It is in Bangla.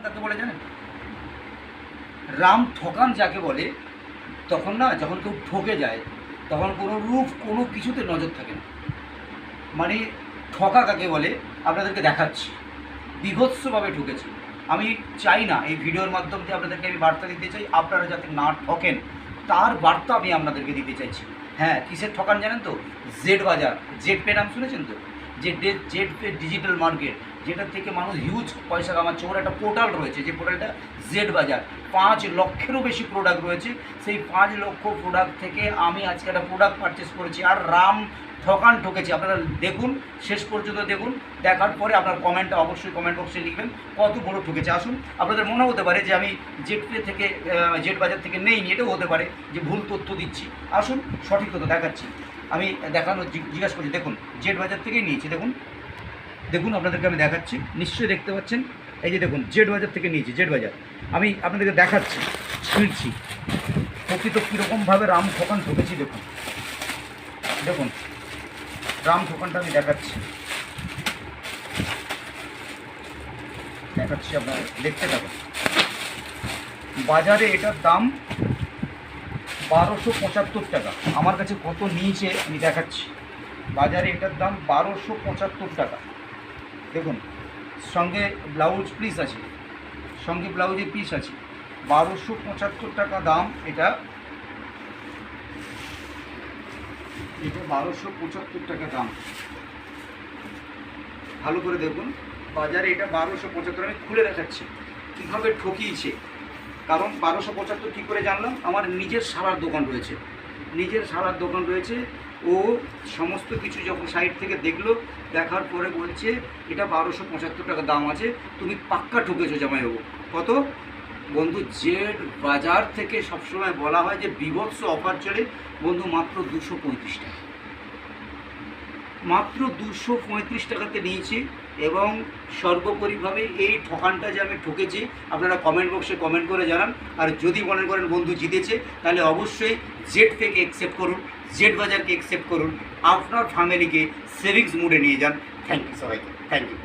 কাকে বলে জানেন? রাম ঠকান যাকে বলে, তখন না যখন কেউ ঠকে যায় তখন কোনো রূপ কোনো কিছুতে নজর থাকে না। মানে ঠকা কাকে বলে আপনাদেরকে দেখাচ্ছি, বিভৎসভাবে ঠকেছি। আমি চাই না এই ভিডিওর মাধ্যম দিয়ে আপনাদেরকে আমি বার্তা দিতে চাই, আপনারা যাতে না ঠকেন তার বার্তা আমি আপনাদেরকে দিতে চাইছি। হ্যাঁ, কিসের ঠকান জানেন তো? জেড বাজার, জেড পে নাম শুনেছেন তো? জেড পে ডিজিটাল মার্কেট, যেটার থেকে মানুষ হিউজ পয়সা কামাচ্ছে। ওর একটা পোর্টাল রয়েছে, যে পোর্টালটা জেড বাজার, 5 লক্ষেরও বেশি প্রোডাক্ট রয়েছে। সেই 5 লক্ষ প্রোডাক্ট থেকে আমি আজকে একটা প্রোডাক্ট পারচেস করেছি, আর রাম ঠকান ঠকেছি। আপনারা দেখুন, শেষ পর্যন্ত দেখুন, দেখার পরে আপনার কমেন্টটা অবশ্যই কমেন্ট বক্সে লিখবেন কত বড় ঠকেছে। আসুন, আপনাদের মনে হতে পারে যে আমি জেড পে থেকে জেড বাজার থেকে নেইনি, এটাও হতে পারে যে ভুল তথ্য দিচ্ছি। আসুন, সঠিক তথ্য দেখাচ্ছি। আমি দেখানো জিজ্ঞাসা করছি, দেখুন জেড বাজার থেকেই নিয়েছি। দেখুন দেখুন আপনাদেরকে আমি দেখাচ্ছি, নিশ্চয়ই দেখতে পাচ্ছেন। এই যে দেখুন, জেড বাজার থেকে নিয়েছি, জেড বাজার। আমি আপনাদেরকে দেখাচ্ছি, ছিঁড়ছি প্রকৃত কীরকমভাবে রাম ঠকান ঠকেছি। দেখুন দেখুন, রাম ঠকানটা আমি দেখাচ্ছি আপনারা দেখতে থাকুন। বাজারে এটার দাম 1275 টাকা। আমার কাছে কত নিয়েছে আমি দেখাচ্ছি। বাজারে এটার দাম 1275 টাকা। দেখুন, সঙ্গে ব্লাউজ পিস আছে, সঙ্গে ব্লাউজের পিস আছে। 1275 টাকা দাম এটা। এটা 1275 টাকা দাম। ভালো করে দেখুন, বাজারে এটা 1275। আমি খুলে দেখাচ্ছি কীভাবে ঠকিয়েছে। কারণ 1275 কী করে জানলাম? আমার নিজের সারার দোকান রয়েছে, নিজের সারার দোকান রয়েছে। ও সমস্ত কিছু যখন সাইড থেকে দেখলো, দেখার পরে বলছে এটা 1275 টাকা দাম আছে, তুমি পাক্কা ঠকেছো জামাইবাবু। কত বন্ধু? জেড বাজার থেকে সবসময় বলা হয় যে বিভৎস অফার চলে বন্ধু, মাত্র 235 টাকা, মাত্র 235 টাকাতে নিয়েছি। এবং সর্বোপরিভাবে এই ঠকানটা যে আমি ঠকেছি, আপনারা কমেন্ট বক্সে কমেন্ট করে জানান। আর যদি মনে করেন বন্ধু জিতেছে, তাহলে অবশ্যই জেড পেকে অ্যাকসেপ্ট করুন, জেড বাজারকে অ্যাকসেপ্ট করুন, আপনার ফ্যামিলিকে সেভিংস মুডে নিয়ে যান। থ্যাংক ইউ সবাইকে, থ্যাংক ইউ।